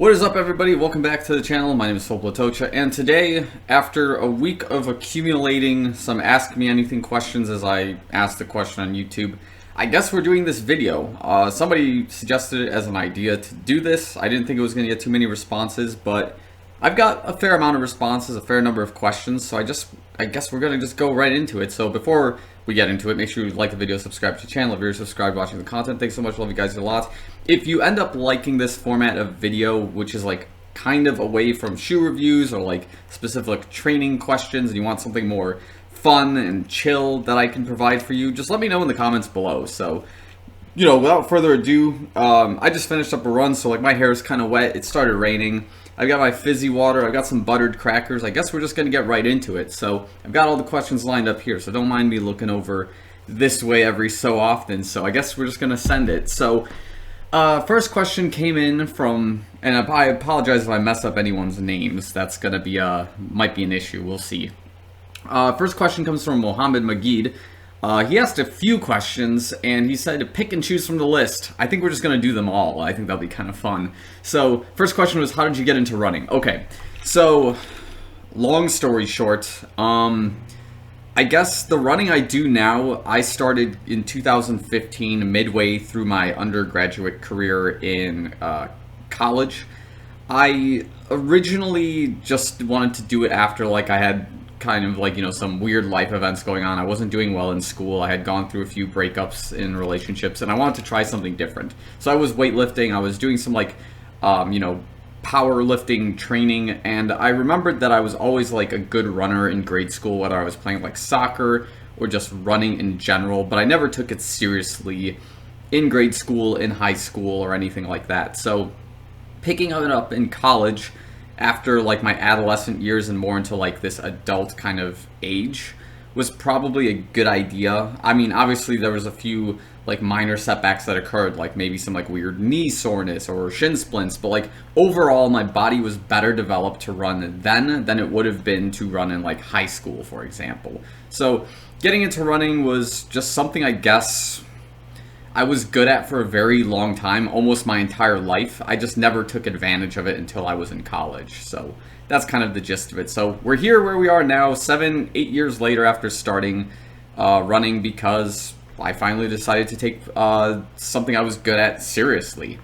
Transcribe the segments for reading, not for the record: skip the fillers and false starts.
What is up, everybody? Welcome back to the channel. My name is Filip Latocha, and today, after a week of accumulating some Ask Me Anything questions as I asked the question on YouTube, I guess we're doing this video. Somebody suggested it as an idea to do this. I didn't think it was going to get too many responses, but I've got a fair amount of responses, a fair number of questions, so I guess we're going to just go right into it. So before we get into it, make sure you like the video, subscribe to the channel if you're subscribed watching the content. Thanks so much. Love you guys a lot. If you end up liking this format of video, which is like kind of away from shoe reviews or like specific training questions, and you want something more fun and chill that I can provide for you, just let me know in the comments below. So, you know, without further ado, I just finished up a run, so like my hair is kind of wet. It started raining. I've got my fizzy water, I've got some buttered crackers. I guess we're just going to get right into it. So I've got all the questions lined up here, so don't mind me looking over this way every so often. So I guess we're just going to send it. So first question came in from, and I apologize if I mess up anyone's names. That's going to be, might be an issue. We'll see. First question comes from Mohammed Magid. He asked a few questions, and he said to pick and choose from the list. I think we're just going to do them all. I think that'll be kind of fun. So, first question was, how did you get into running? Okay, so, long story short, I guess the running I do now, I started in 2015, midway through my undergraduate career in college. I originally just wanted to do it after, like, I had kind of like, you know, some weird life events going on. I wasn't doing well in school. I had gone through a few breakups in relationships, and I wanted to try something different. So I was weightlifting. I was doing some like, you know, powerlifting training, and I remembered that I was always like a good runner in grade school, whether I was playing like soccer or just running in general, but I never took it seriously in grade school, in high school, or anything like that. So picking it up in college after like my adolescent years and more into like this adult kind of age was probably a good idea. I mean, obviously there was a few like minor setbacks that occurred, like maybe some like weird knee soreness or shin splints, but like overall my body was better developed to run then than it would have been to run in like high school, for example. So getting into running was just something I guess I was good at for a very long time, almost my entire life. I just never took advantage of it until I was in college. So that's kind of the gist of it. So we're here where we are now, 7-8 years later after starting running, because I finally decided to take something I was good at seriously.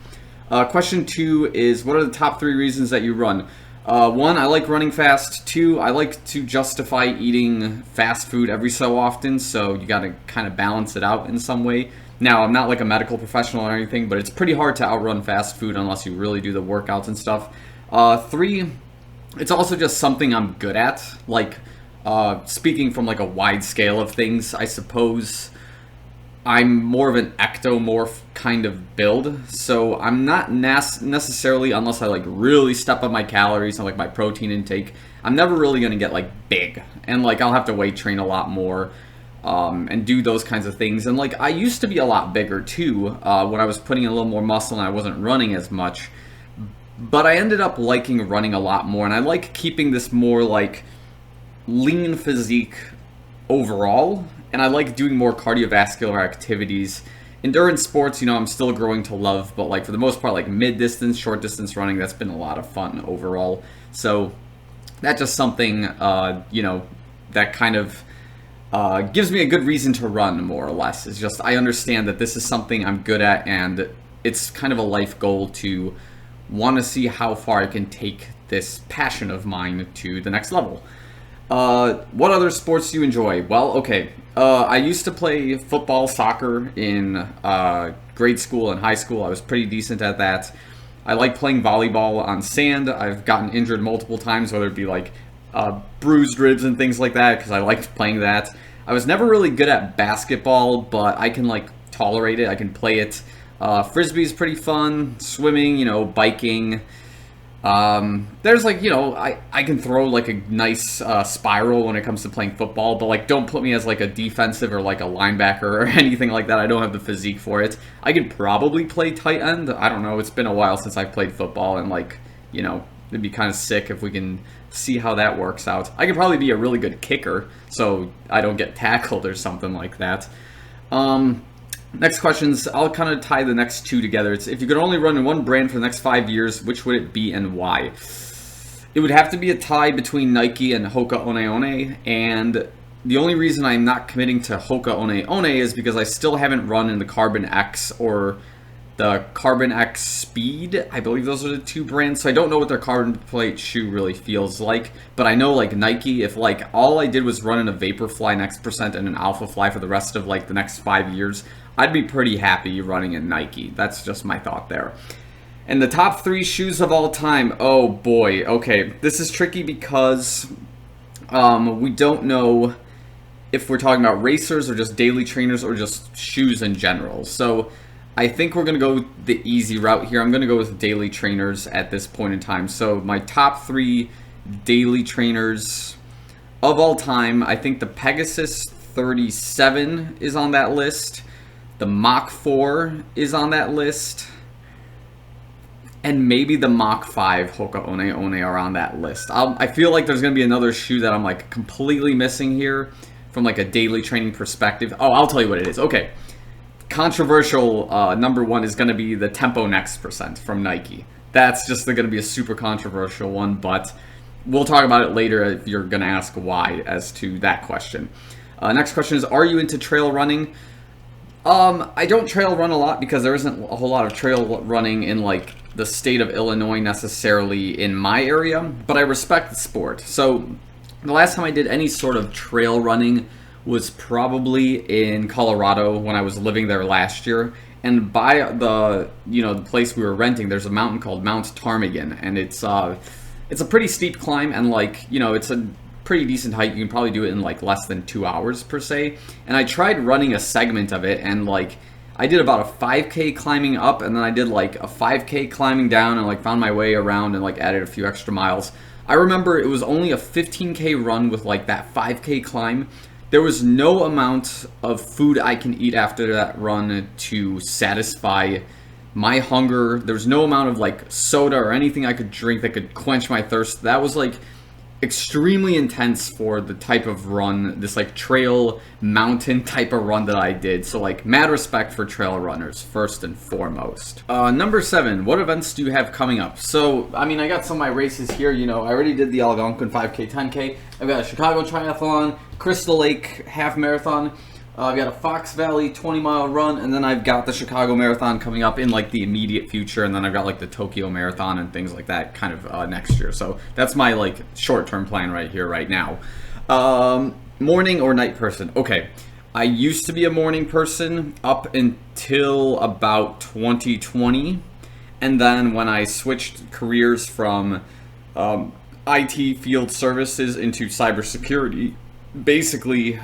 Question 2 is, what are the top 3 reasons that you run? 1, I like running fast. 2, I like to justify eating fast food every so often, so you got to kind of balance it out in some way. Now, I'm not like a medical professional or anything, but it's pretty hard to outrun fast food unless you really do the workouts and stuff. 3, it's also just something I'm good at. Like, speaking from like a wide scale of things, I suppose I'm more of an ectomorph kind of build. So I'm not necessarily, unless I like really step up my calories and like my protein intake, I'm never really going to get like big. And like I'll have to weight train a lot more. And do those kinds of things. And like I used to be a lot bigger too when I was putting in a little more muscle and I wasn't running as much, but I ended up liking running a lot more, and I like keeping this more like lean physique overall, and I like doing more cardiovascular activities. Endurance sports, you know, I'm still growing to love, but like for the most part, like mid-distance, short-distance running, that's been a lot of fun overall. So that's just something, you know, that kind of gives me a good reason to run, more or less. It's just I understand that this is something I'm good at, and it's kind of a life goal to want to see how far I can take this passion of mine to the next level. What other sports do you enjoy? Well, okay, I used to play football, soccer in grade school and high school. I was pretty decent at that. I like playing volleyball on sand. I've gotten injured multiple times, whether it be like bruised ribs and things like that, because I liked playing that. I was never really good at basketball, but I can like tolerate it. I can play it. Frisbee is pretty fun. Swimming, you know, biking. There's like, you know, I can throw like a nice spiral when it comes to playing football, but like don't put me as like a defensive or like a linebacker or anything like that. I don't have the physique for it. I could probably play tight end. I don't know. It's been a while since I've played football, and like, you know, it'd be kind of sick if we can see how that works out. I could probably be a really good kicker, so I don't get tackled or something like that. Next questions, I'll kind of tie the next two together. It's if you could only run in one brand for the next 5 years, which would it be and why? It would have to be a tie between Nike and Hoka One One, and the only reason I'm not committing to Hoka One One is because I still haven't run in the Carbon X or the Carbon X Speed. I believe those are the two brands, so I don't know what their carbon plate shoe really feels like, but I know like Nike, if like all I did was run in a Vaporfly Next% and an Alphafly for the rest of like the next 5 years, I'd be pretty happy running in Nike. That's just my thought there. And the top 3 shoes of all time, oh boy, okay, this is tricky because we don't know if we're talking about racers or just daily trainers or just shoes in general. So I think we're going to go the easy route here. I'm going to go with daily trainers at this point in time. So my top 3 daily trainers of all time, I think the Pegasus 37 is on that list. The Mach 4 is on that list. And maybe the Mach 5 Hoka One One are on that list. I feel like there's going to be another shoe that I'm like completely missing here from like a daily training perspective. Oh, I'll tell you what it is. Okay. Controversial number 1 is going to be the Tempo Next% from Nike. That's just going to be a super controversial one, but we'll talk about it later if you're going to ask why as to that question. Next question is, are you into trail running? I don't trail run a lot because there isn't a whole lot of trail running in like the state of Illinois necessarily in my area, but I respect the sport. So the last time I did any sort of trail running was probably in Colorado when I was living there last year. And by the the place we were renting, there's a mountain called Mount Ptarmigan, and it's a pretty steep climb, and like it's a pretty decent hike. You can probably do it in like less than 2 hours per se. And I tried running a segment of it, and like I did about a 5K climbing up, and then I did like a 5K climbing down, and like found my way around and like added a few extra miles. I remember it was only a 15K run with like that 5K climb. There was no amount of food I can eat after that run to satisfy my hunger. There was no amount of like soda or anything I could drink that could quench my thirst. That was like extremely intense for the type of run, this like trail mountain type of run that I did. So like mad respect for trail runners first and foremost. Number 7, what events do you have coming up? So I mean, I got some of my races here. I already did the Algonquin 5K 10K. I've got a Chicago Triathlon, Crystal Lake half marathon. I've got a Fox Valley 20-mile run, and then I've got the Chicago Marathon coming up in like the immediate future, and then I've got like the Tokyo Marathon and things like that kind of next year. So that's my like short-term plan right here, right now. Morning or night person? Okay, I used to be a morning person up until about 2020, and then when I switched careers from IT field services into cybersecurity, basically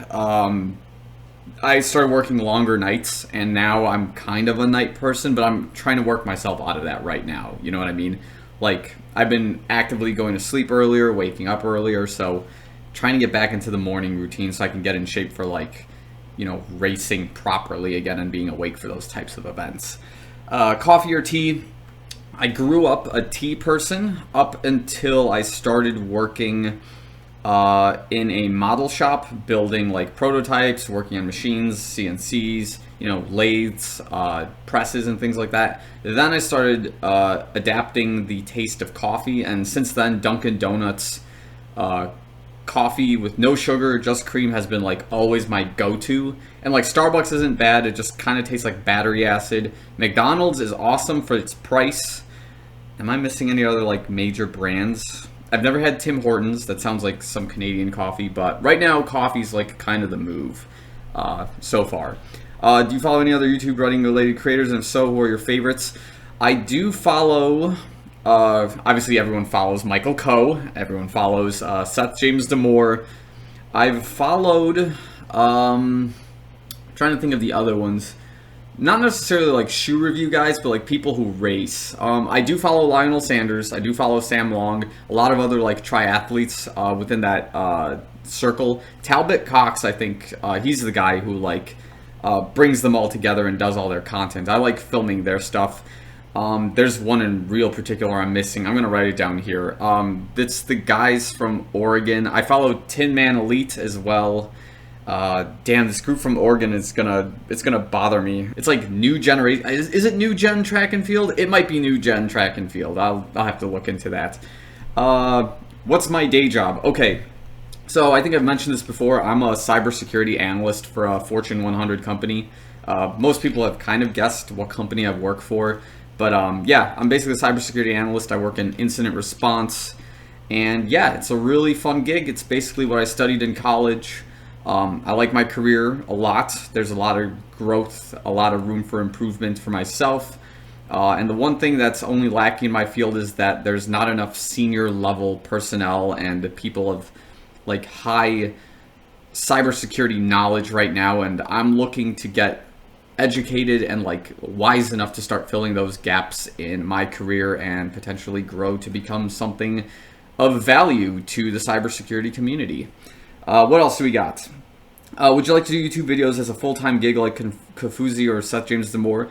I started working longer nights, and now I'm kind of a night person, but I'm trying to work myself out of that right now. You know what I mean? Like, I've been actively going to sleep earlier, waking up earlier, so trying to get back into the morning routine so I can get in shape for, like, racing properly again and being awake for those types of events. Coffee or tea? I grew up a tea person up until I started working in a model shop, building like prototypes, working on machines, CNCs, lathes, presses and things like that. Then I started adapting the taste of coffee, and since then Dunkin' Donuts coffee with no sugar, just cream has been like always my go-to. And like Starbucks isn't bad, it just kind of tastes like battery acid. McDonald's is awesome for its price. Am I missing any other like major brands? I've never had Tim Hortons. That sounds like some Canadian coffee, but right now coffee's like kind of the move so far. Do you follow any other YouTube running related creators, and if so, who are your favorites? I do follow, obviously everyone follows Michael Coe, everyone follows Seth James Damore. I've followed, trying to think of the other ones. Not necessarily like shoe review guys, but like people who race. I do follow Lionel Sanders. I do follow Sam Long. A lot of other like triathletes within that circle. Talbot Cox, I think he's the guy who like brings them all together and does all their content. I like filming their stuff. There's one in real particular I'm missing. I'm gonna write it down here. It's the guys from Oregon. I follow Tin Man Elite as well. Damn, this group from Oregon is it's gonna bother me. It's like new generation. Is it new gen track and field? It might be new gen track and field. I'll have to look into that. What's my day job? Okay, so I think I've mentioned this before. I'm a cybersecurity analyst for a Fortune 100 company. Most people have kind of guessed what company I work for, but yeah, I'm basically a cybersecurity analyst. I work in incident response, and yeah, it's a really fun gig. It's basically what I studied in college. I like my career a lot. There's a lot of growth, a lot of room for improvement for myself. And the one thing that's only lacking in my field is that there's not enough senior level personnel and people of like high cybersecurity knowledge right now. And I'm looking to get educated and like wise enough to start filling those gaps in my career and potentially grow to become something of value to the cybersecurity community. What else do we got? Would you like to do YouTube videos as a full-time gig like Kofuzi or Seth James Damore?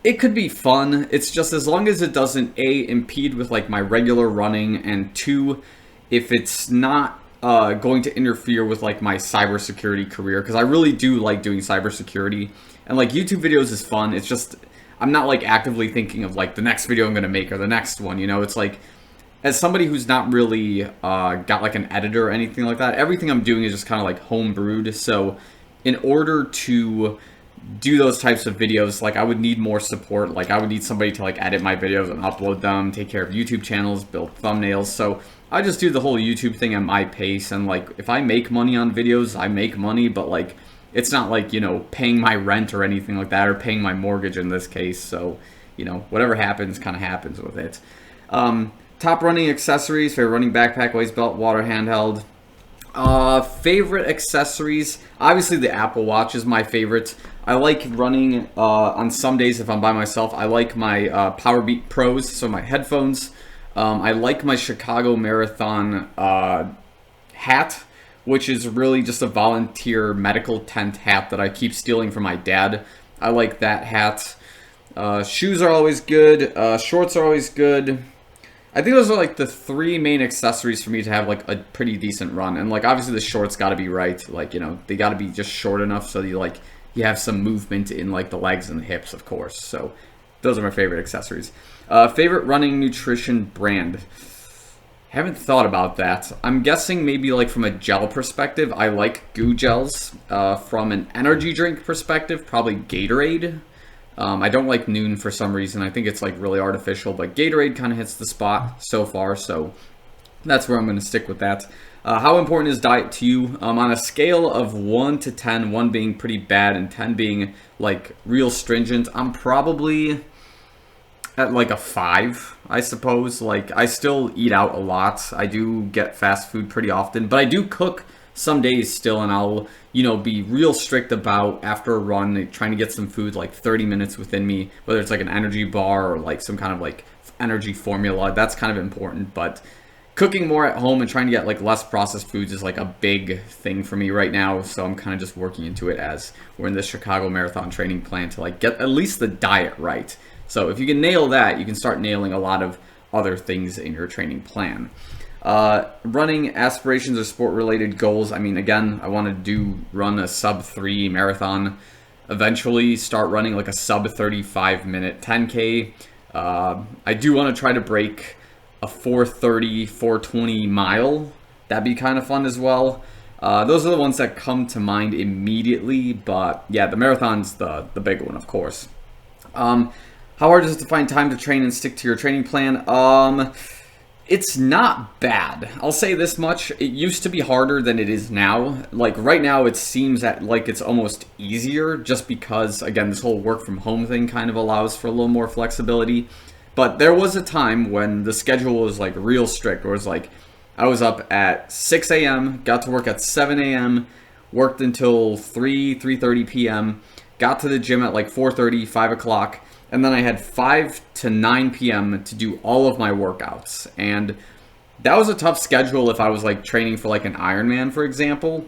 It could be fun. It's just as long as it doesn't A, impede with like my regular running, and 2, if it's not going to interfere with like my cybersecurity career, because I really do like doing cybersecurity, and like YouTube videos is fun. It's just I'm not like actively thinking of like the next video I'm gonna make or the next one. You know, it's like as somebody who's not really got like an editor or anything like that, everything I'm doing is just kind of like homebrewed. So in order to do those types of videos, like I would need more support. Like I would need somebody to like edit my videos and upload them, take care of YouTube channels, build thumbnails. So I just do the whole YouTube thing at my pace. And like if I make money on videos, I make money, but like it's not like, you know, paying my rent or anything like that, or paying my mortgage in this case. So, you know, whatever happens kind of happens with it. Top running accessories: favorite running backpack, waist belt, water handheld. Favorite accessories, obviously the Apple Watch is my favorite. I like running on some days if I'm by myself. I like my Powerbeat Pros, so my headphones. I like my Chicago Marathon hat, which is really just a volunteer medical tent hat that I keep stealing from my dad. I like that hat. Shoes are always good. Shorts are always good. I think those are like the 3 main accessories for me to have like a pretty decent run. And like obviously the shorts got to be right. Like, you know, they got to be just short enough so you have some movement in like the legs and the hips, of course. So those are my favorite accessories. Favorite running nutrition brand. Haven't thought about that. I'm guessing maybe like from a gel perspective, I like Goo Gels. From an energy drink perspective, probably Gatorade. I don't like Noon for some reason. I think it's like really artificial, but Gatorade kind of hits the spot so far, so that's where I'm going to stick with that. How important is diet to you? On a scale of 1 to 10, 1 being pretty bad and 10 being like real stringent, I'm probably at like a 5, I suppose. Like I still eat out a lot. I do get fast food pretty often, but I do cook some days still, and I'll, you know, be real strict about after a run trying to get some food like 30 minutes within me, whether it's like an energy bar or like some kind of like energy formula. That's kind of important, but cooking more at home and trying to get like less processed foods is like a big thing for me right now. So I'm kind of just working into it as we're in this Chicago Marathon training plan to like get at least the diet right. So if you can nail that, you can start nailing a lot of other things in your training plan. Running aspirations or sport-related goals. I mean, again, I want to run a sub-3 marathon. Eventually start running like a sub-35-minute 10K. I do want to try to break a 4:30, 4:20 mile. That'd be kind of fun as well. Those are the ones that come to mind immediately, but yeah, the marathon's the big one, of course. How hard is it to find time to train and stick to your training plan? It's not bad. I'll say this much. It used to be harder than it is now. Like right now it seems like it's almost easier just because, again, this whole work from home thing kind of allows for a little more flexibility. But there was a time when the schedule was like real strict, where it was like I was up at 6 a.m., got to work at 7 a.m., worked until 3:30 p.m., got to the gym at like 4:30, 5 o'clock, and then I had 5 to 9 p.m. to do all of my workouts. And that was a tough schedule if I was like training for like an Ironman, for example.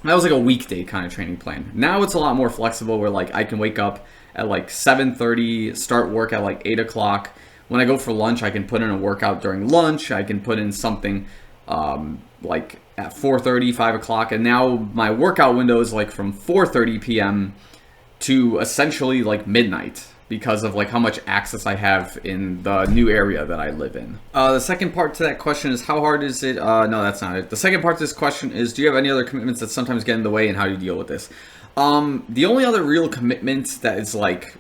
That was like a weekday kind of training plan. Now it's a lot more flexible where like I can wake up at like 7:30, start work at like 8 o'clock. When I go for lunch, I can put in a workout during lunch. I can put in something like at 4:30, 5 o'clock, and now my workout window is like from 4:30 p.m. to essentially like midnight because of like how much access I have in the new area that I live in. The second part to that question is how hard is it? No, that's not it. The second part to this question is, do you have any other commitments that sometimes get in the way, and how do you deal with this? The only other real commitment that is like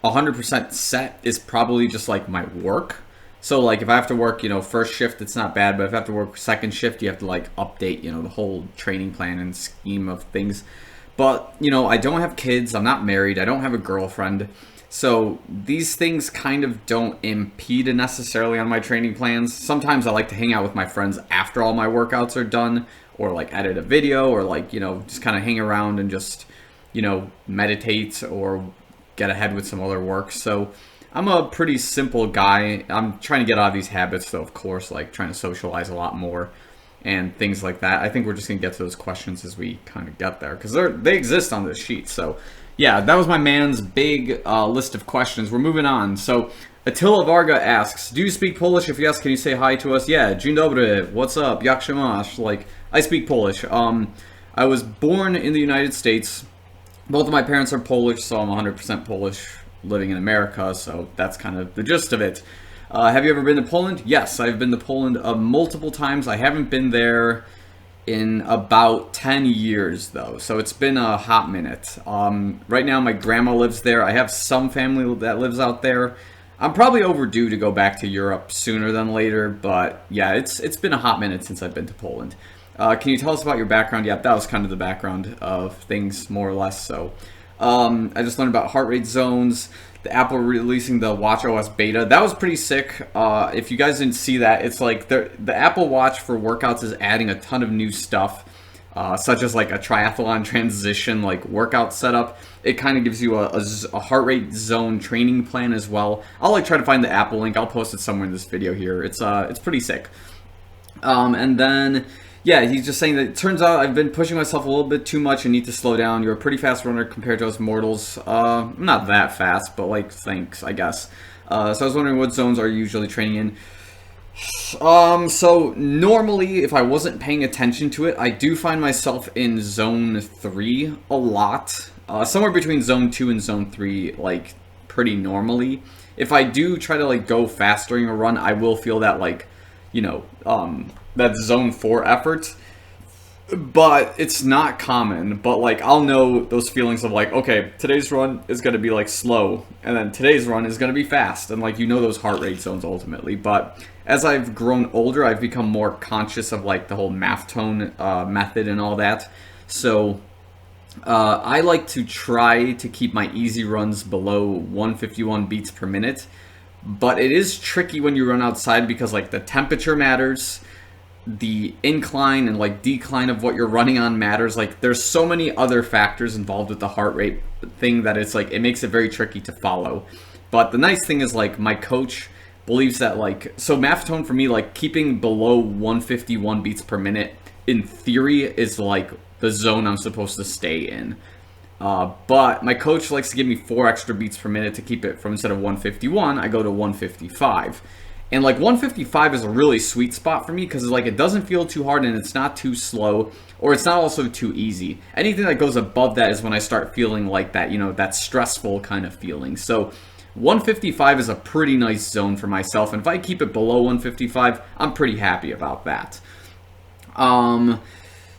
100% set is probably just like my work. So like if I have to work, first shift, it's not bad, but if I have to work second shift, you have to like update, the whole training plan and scheme of things. But, I don't have kids, I'm not married, I don't have a girlfriend. So these things kind of don't impede necessarily on my training plans. Sometimes I like to hang out with my friends after all my workouts are done, or like edit a video, or like, just kind of hang around and just, meditate or get ahead with some other work. So I'm a pretty simple guy. I'm trying to get out of these habits though, of course, like trying to socialize a lot more and things like that. I think we're just gonna get to those questions as we kind of get there, because they exist on this sheet. So yeah, that was my man's big list of questions. We're moving on. So Attila Varga asks, do you speak Polish? If yes, can you say hi to us? Yeah, dzień dobry, what's up, jak się masz? Like, I speak Polish. I was born in the United States. Both of my parents are Polish, so I'm 100% Polish living in America, so that's kind of the gist of it. Have you ever been to Poland? Yes, I've been to Poland multiple times. I haven't been there in about 10 years though, so it's been a hot minute. Right now my grandma lives there. I have some family that lives out there. I'm probably overdue to go back to Europe sooner than later, but yeah, it's been a hot minute since I've been to Poland. Can you tell us about your background? Yeah, that was kind of the background of things, more or less. So I just learned about heart rate zones, the Apple releasing the WatchOS beta. That was pretty sick. If you guys didn't see that, it's like the Apple Watch for workouts is adding a ton of new stuff, such as like a triathlon transition, like workout setup. It kind of gives you a heart rate zone training plan as well. I'll like try to find the Apple link. I'll post it somewhere in this video here. It's pretty sick. And then yeah, he's just saying that it turns out I've been pushing myself a little bit too much and need to slow down. You're a pretty fast runner compared to us mortals. I'm not that fast, but like, thanks, I guess. So I was wondering, what zones are you usually training in? So normally, if I wasn't paying attention to it, I do find myself in zone 3 a lot. Somewhere between zone 2 and zone 3, like, pretty normally. If I do try to like go fast during a run, I will feel that like, that zone 4 effort, but it's not common. But like, I'll know those feelings of like, okay, today's run is going to be like slow, and then today's run is going to be fast, and like, those heart rate zones ultimately. But as I've grown older, I've become more conscious of like the whole math tone method and all that. So I like to try to keep my easy runs below 151 beats per minute, but it is tricky when you run outside because like the temperature matters, the incline and like decline of what you're running on matters. Like, there's so many other factors involved with the heart rate thing that it's like, it makes it very tricky to follow. But the nice thing is like, my coach believes that like, so math tone for me, like keeping below 151 beats per minute in theory is like the zone I'm supposed to stay in. But my coach likes to give me 4 extra beats per minute to keep it from, instead of 151, I go to 155. And like 155 is a really sweet spot for me because like, it doesn't feel too hard and it's not too slow, or it's not also too easy. Anything that goes above that is when I start feeling like that, that stressful kind of feeling. So 155 is a pretty nice zone for myself, and if I keep it below 155, I'm pretty happy about that.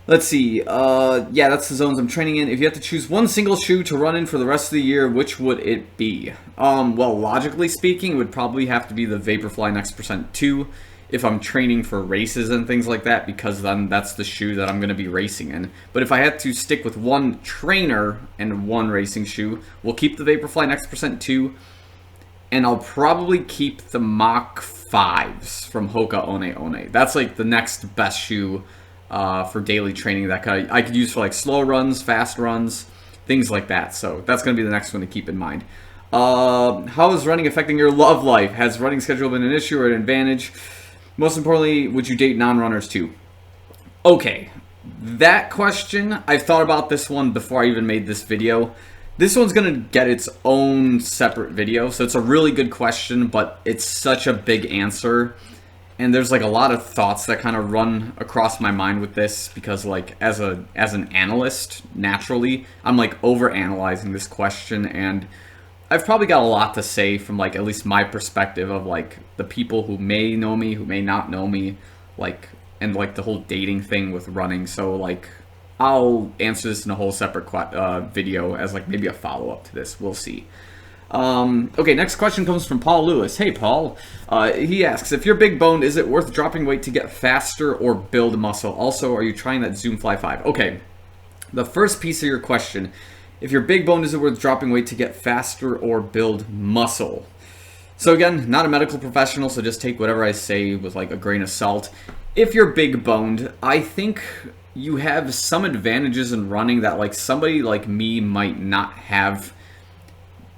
Let's see. Yeah, that's the zones I'm training in. If you have to choose one single shoe to run in for the rest of the year, which would it be? Well, logically speaking, it would probably have to be the Vaporfly Next% 2 if I'm training for races and things like that, because then that's the shoe that I'm going to be racing in. But if I had to stick with one trainer and one racing shoe, we'll keep the Vaporfly Next% 2, and I'll probably keep the Mach 5s from Hoka One One. That's like the next best shoe for daily training that I could use for like slow runs, fast runs, things like that. So that's going to be the next one to keep in mind. How is running affecting your love life? Has running schedule been an issue or an advantage? Most importantly, would you date non-runners too? Okay, that question, I've thought about this one before I even made this video. This one's going to get its own separate video, so it's a really good question, but it's such a big answer. and there's like a lot of thoughts that kind of run across my mind with this, because like as an analyst, naturally I'm like over analyzing this question, and I've probably got a lot to say from like at least my perspective of like the people who may know me, who may not know me, like, and like the whole dating thing with running. So like I'll answer this in a whole separate video as like maybe a follow-up to this. We'll see. Okay, next question comes from Paul Lewis. Hey, Paul. He asks, if you're big boned, is it worth dropping weight to get faster or build muscle? Also, are you trying that Zoom Fly 5? Okay, the first piece of your question, if you're big boned, is it worth dropping weight to get faster or build muscle? So again, not a medical professional, so just take whatever I say with like a grain of salt. If you're big boned, I think you have some advantages in running that like somebody like me might not have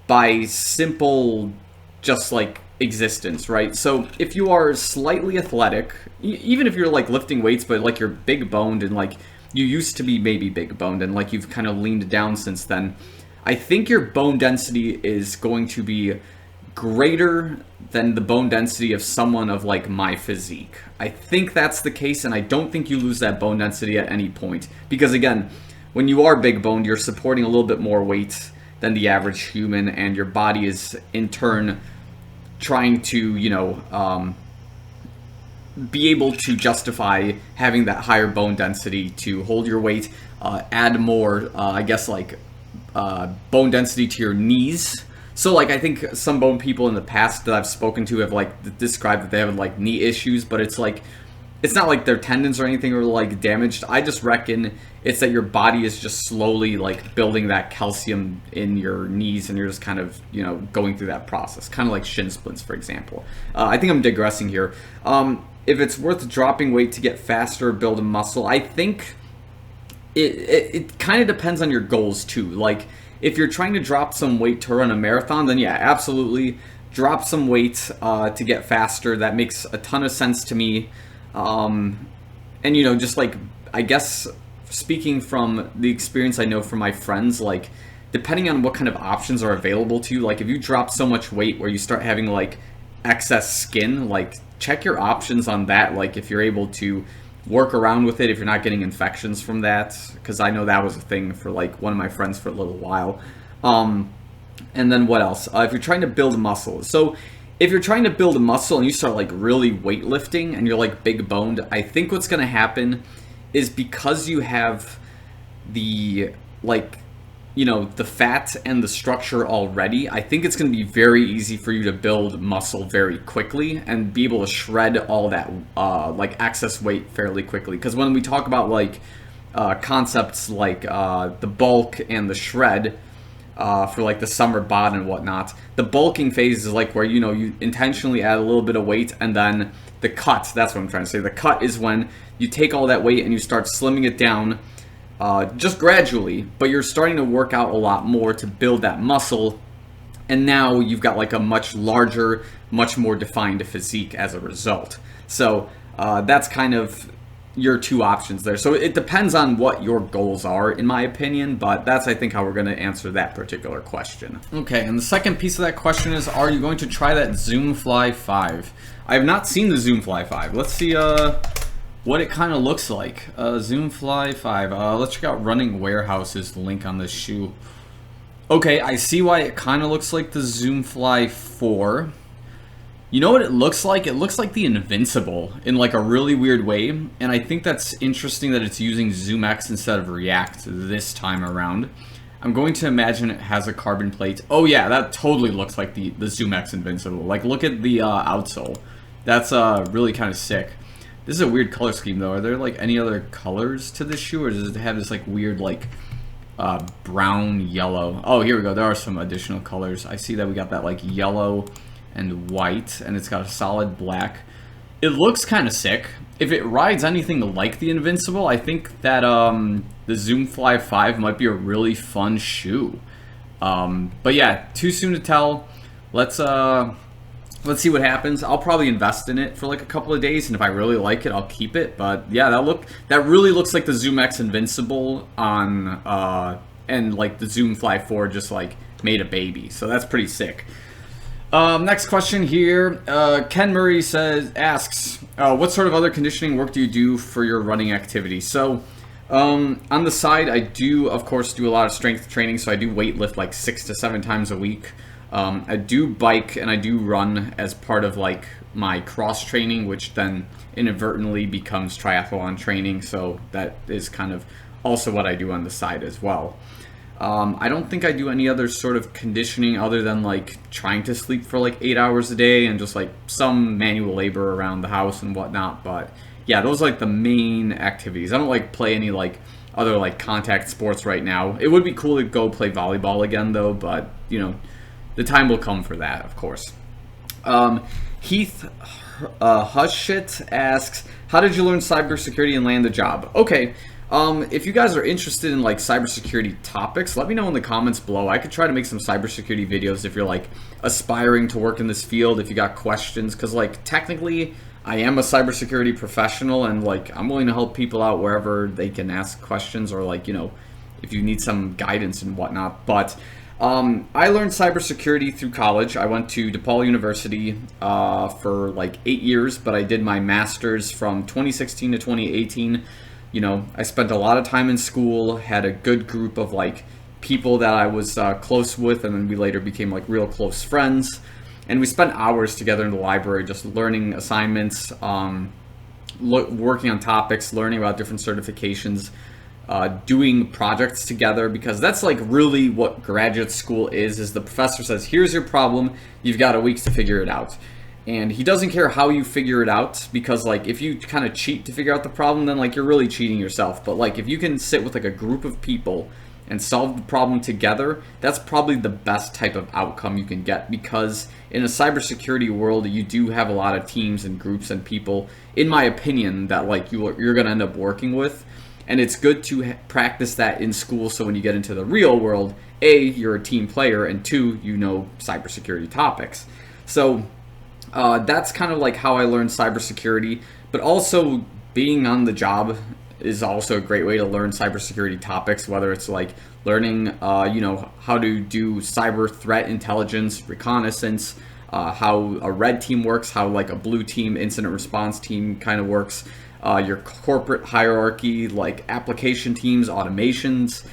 by simple just like existence, right? So if you are slightly athletic, even if you're like lifting weights but like you're big boned and like you used to be maybe big boned and like you've kind of leaned down since then, I think your bone density is going to be greater than the bone density of someone of like my physique. I think that's the case, and I don't think you lose that bone density at any point, because again, when you are big boned, you're supporting a little bit more weight than the average human, and your body is in turn trying to, you know, be able to justify having that higher bone density to hold your weight, add more, I guess, like bone density to your knees. So like I think some bone people in the past that I've spoken to have like described that they have like knee issues, but it's like, it's not like their tendons or anything are like damaged. I just reckon it's that your body is just slowly like building that calcium in your knees, and you're just kind of, you know, going through that process, kind of like shin splints, for example. I think I'm digressing here. If it's worth dropping weight to get faster or build a muscle, I think it kind of depends on your goals too. Like if you're trying to drop some weight to run a marathon, then yeah, absolutely drop some weight to get faster. That makes a ton of sense to me. And you know, just like, I guess speaking from the experience I know from my friends, like depending on what kind of options are available to you, like if you drop so much weight where you start having like excess skin, like check your options on that. Like if you're able to work around with it, if you're not getting infections from that, because I know that was a thing for like one of my friends for a little while. And then what else? If you're trying to build muscle, so if you're trying to build a muscle and you start like really weightlifting and you're like big boned, I think what's going to happen is because you have the like, you know, the fat and the structure already, I think it's going to be very easy for you to build muscle very quickly and be able to shred all that like excess weight fairly quickly. Because when we talk about like concepts like the bulk and the shred, for like the summer bod and whatnot, the bulking phase is like where, you know, you intentionally add a little bit of weight, and then the cut, that's what I'm trying to say. The cut is when you take all that weight and you start slimming it down just gradually, but you're starting to work out a lot more to build that muscle, and now you've got like a much larger, much more defined physique as a result. So that's kind of your two options there. So it depends on what your goals are, in my opinion, but that's, I think, how we're going to answer that particular question. Okay, and the second piece of that question is, are you going to try that Zoom Fly 5? I have not seen the Zoom Fly 5. Let's see what it kind of looks like. Zoom Fly 5. Let's check out Running Warehouse's link on this shoe. Okay, I see why it kind of looks like the Zoom Fly 4. You know what it looks like? It looks like the Invincible in like a really weird way, and I think that's interesting that it's using ZoomX instead of React this time around. I'm going to imagine it has a carbon plate. Oh yeah, that totally looks like the ZoomX Invincible. Like look at the outsole. That's really kind of sick. This is a weird color scheme though. Are there like any other colors to this shoe, or does it have this like weird like brown yellow? Oh, here we go. There are some additional colors. I see that we got that like yellow and white, and it's got a solid black. It looks kind of sick. If it rides anything like the Invincible, I think that the Zoom Fly 5 might be a really fun shoe. But yeah, too soon to tell. Let's see what happens. I'll probably invest in it for like a couple of days, and if I really like it, I'll keep it. But yeah, that really looks like the ZoomX Invincible on and like the Zoom Fly 4 just like made a baby. So that's pretty sick. Next question here. Ken Murray asks, what sort of other conditioning work do you do for your running activity? So, on the side, I do, of course, do a lot of strength training. So I do weight lift like 6 to 7 times a week. I do bike and I do run as part of like my cross training, which then inadvertently becomes triathlon training. So that is kind of also what I do on the side as well. I don't think I do any other sort of conditioning other than like trying to sleep for like 8 hours a day and just like some manual labor around the house and whatnot. But yeah, those are like the main activities. I don't like play any like other like contact sports right now. It would be cool to go play volleyball again though, but you know, the time will come for that, of course. Heath Hushit asks, how did you learn cybersecurity and land the job? Okay. If you guys are interested in like cybersecurity topics, let me know in the comments below. I could try to make some cybersecurity videos if you're like aspiring to work in this field, if you got questions, because like technically I am a cybersecurity professional and like I'm willing to help people out wherever they can ask questions or like, you know, if you need some guidance and whatnot. But I learned cybersecurity through college. I went to DePaul University for like 8 years, but I did my master's from 2016 to 2018. You know, I spent a lot of time in school, had a good group of like people that I was close with, and then we later became like real close friends. And we spent hours together in the library just learning assignments, working on topics, learning about different certifications, doing projects together, because that's like really what graduate school is the professor says, here's your problem, you've got a week to figure it out. And he doesn't care how you figure it out, because like if you kind of cheat to figure out the problem, then like you're really cheating yourself. But like if you can sit with like a group of people and solve the problem together, that's probably the best type of outcome you can get, because in a cybersecurity world, you do have a lot of teams and groups and people, in my opinion, that like you're going to end up working with. And it's good to practice that in school, so when you get into the real world, A, you're a team player, and 2, you know cybersecurity topics. So that's kind of like how I learned cybersecurity, but also being on the job is also a great way to learn cybersecurity topics, whether it's like learning, you know, how to do cyber threat intelligence, reconnaissance, how a red team works, how like a blue team incident response team kind of works, your corporate hierarchy, like application teams, automations.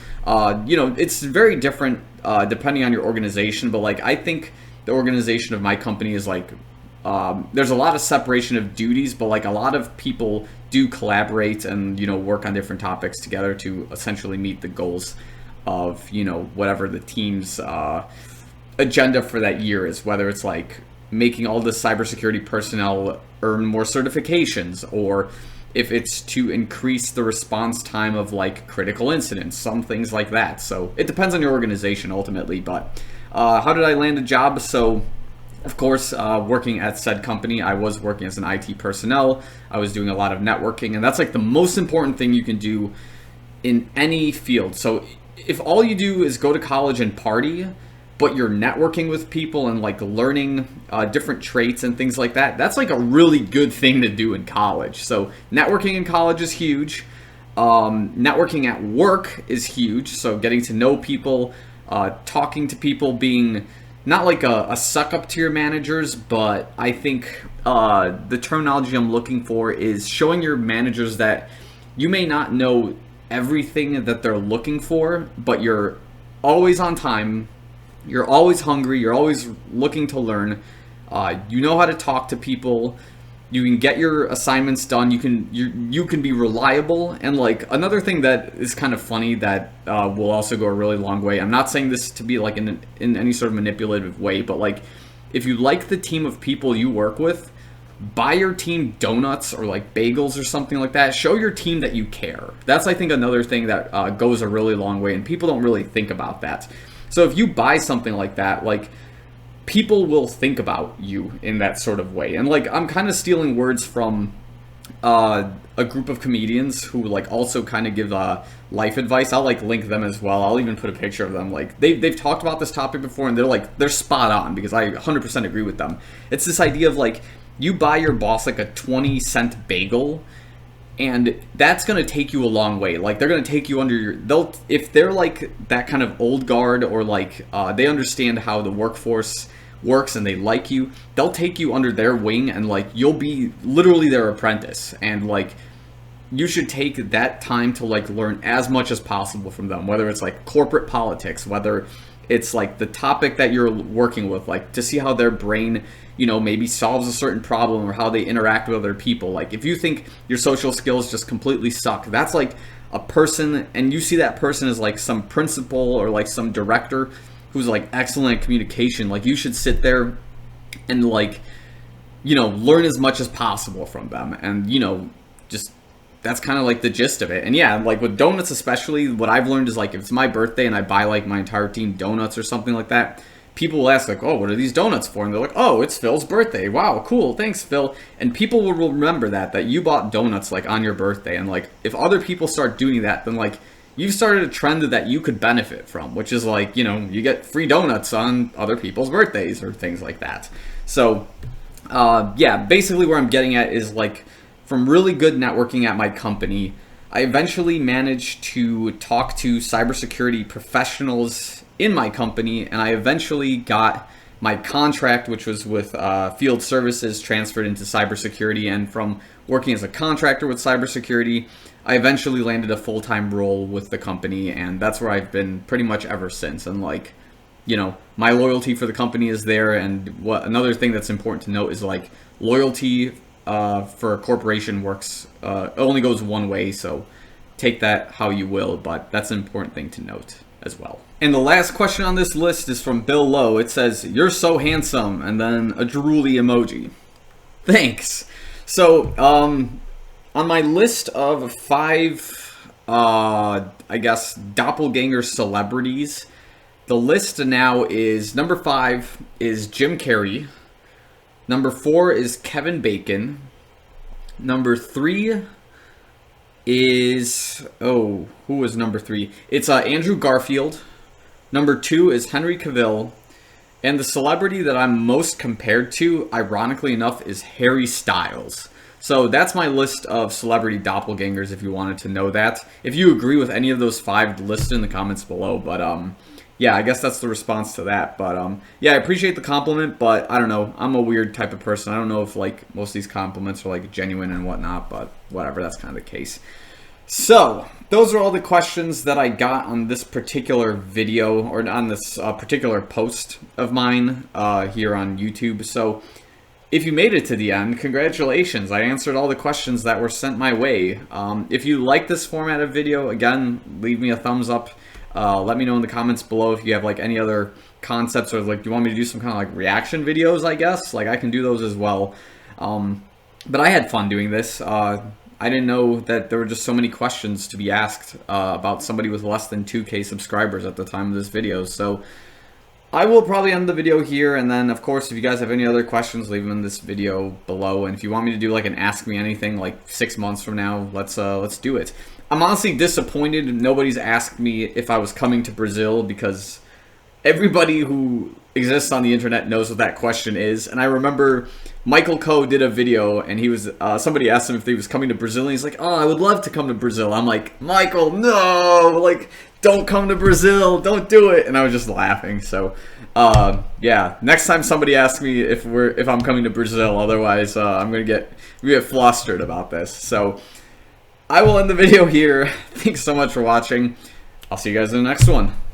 You know, it's very different depending on your organization, but like I think the organization of my company is like, there's a lot of separation of duties, but like a lot of people do collaborate and, you know, work on different topics together to essentially meet the goals of, you know, whatever the team's agenda for that year is, whether it's like making all the cybersecurity personnel earn more certifications, or if it's to increase the response time of like critical incidents, some things like that. So it depends on your organization ultimately. But how did I land a job? So of course, working at said company, I was working as an IT personnel. I was doing a lot of networking, and that's like the most important thing you can do in any field. So if all you do is go to college and party, but you're networking with people and like learning different traits and things like that, that's like a really good thing to do in college. So networking in college is huge. Networking at work is huge. So getting to know people, talking to people, being not like a suck up to your managers, but I think the terminology I'm looking for is showing your managers that you may not know everything that they're looking for, but you're always on time, you're always hungry, you're always looking to learn, you know how to talk to people, you can get your assignments done, you can be reliable. And like another thing that is kind of funny that will also go a really long way, I'm not saying this to be like in any sort of manipulative way, but like if you like the team of people you work with, buy your team donuts or like bagels or something like that. Show your team that you care. That's, I think, another thing that goes a really long way, and people don't really think about that. So if you buy something like that, like people will think about you in that sort of way. And like I'm kind of stealing words from a group of comedians who like also kind of give life advice. I'll like link them as well. I'll even put a picture of them. Like they've talked about this topic before, and they're spot on, because I 100% agree with them. It's this idea of like you buy your boss like a 20-cent bagel, and that's going to take you a long way. Like they're going to take you under if they're like that kind of old guard, or like they understand how the workforce works and they like you, they'll take you under their wing, and like you'll be literally their apprentice. And like you should take that time to like learn as much as possible from them, whether it's like corporate politics, whether it's like the topic that you're working with, like to see how their brain, you know, maybe solves a certain problem or how they interact with other people. Like if you think your social skills just completely suck, that's like a person, and you see that person as like some principal or like some director who's like excellent at communication. Like you should sit there and like, you know, learn as much as possible from them. And, you know, just that's kind of like the gist of it. And yeah, like with donuts especially, what I've learned is like if it's my birthday and I buy like my entire team donuts or something like that, people will ask like, oh, what are these donuts for? And they're like, oh, it's Phil's birthday. Wow, cool, thanks, Phil. And people will remember that you bought donuts like on your birthday. And like if other people start doing that, then like you've started a trend that you could benefit from, which is like, you know, you get free donuts on other people's birthdays or things like that. So yeah, basically where I'm getting at is like, from really good networking at my company, I eventually managed to talk to cybersecurity professionals in my company, and I eventually got my contract, which was with field services, transferred into cybersecurity. And from working as a contractor with cybersecurity, I eventually landed a full-time role with the company, and that's where I've been pretty much ever since. And like, you know, my loyalty for the company is there. And what another thing that's important to note is like loyalty for a corporation works, only goes one way, so take that how you will, but that's an important thing to note as well. And the last question on this list is from Bill Lowe. It says, "You're so handsome," and then a drooly emoji. Thanks. So, on my list of 5, I guess, doppelganger celebrities, the list now is number 5 is Jim Carrey. Number 4 is Kevin Bacon. Number 3 is, who was number 3? It's Andrew Garfield. Number 2 is Henry Cavill. And the celebrity that I'm most compared to, ironically enough, is Harry Styles. So that's my list of celebrity doppelgangers, if you wanted to know that. If you agree with any of those 5, list in the comments below. But yeah, I guess that's the response to that. But yeah, I appreciate the compliment, but I don't know. I'm a weird type of person. I don't know if like most of these compliments are like genuine and whatnot, but whatever, that's kind of the case. So those are all the questions that I got on this particular video, or on this particular post of mine here on YouTube. So if you made it to the end, congratulations. I answered all the questions that were sent my way. If you like this format of video, again, leave me a thumbs up. Let me know in the comments below if you have like any other concepts, or like, do you want me to do some kind of like reaction videos, I guess? Like I can do those as well. But I had fun doing this. I didn't know that there were just so many questions to be asked about somebody with less than 2K subscribers at the time of this video. So I will probably end the video here, and then of course if you guys have any other questions, leave them in this video below. And if you want me to do like an Ask Me Anything like 6 months from now, let's do it. I'm honestly disappointed nobody's asked me if I was coming to Brazil, because everybody who exists on the internet knows what that question is. And I remember Michael Coe did a video, and he was somebody asked him if he was coming to Brazil, and he's like, oh, I would love to come to Brazil. I'm like, Michael, no, like, don't come to Brazil, don't do it. And I was just laughing. So yeah, next time somebody asks me if I'm coming to Brazil, otherwise I'm gonna get flustered about this. So I will end the video here. Thanks so much for watching. I'll see you guys in the next one.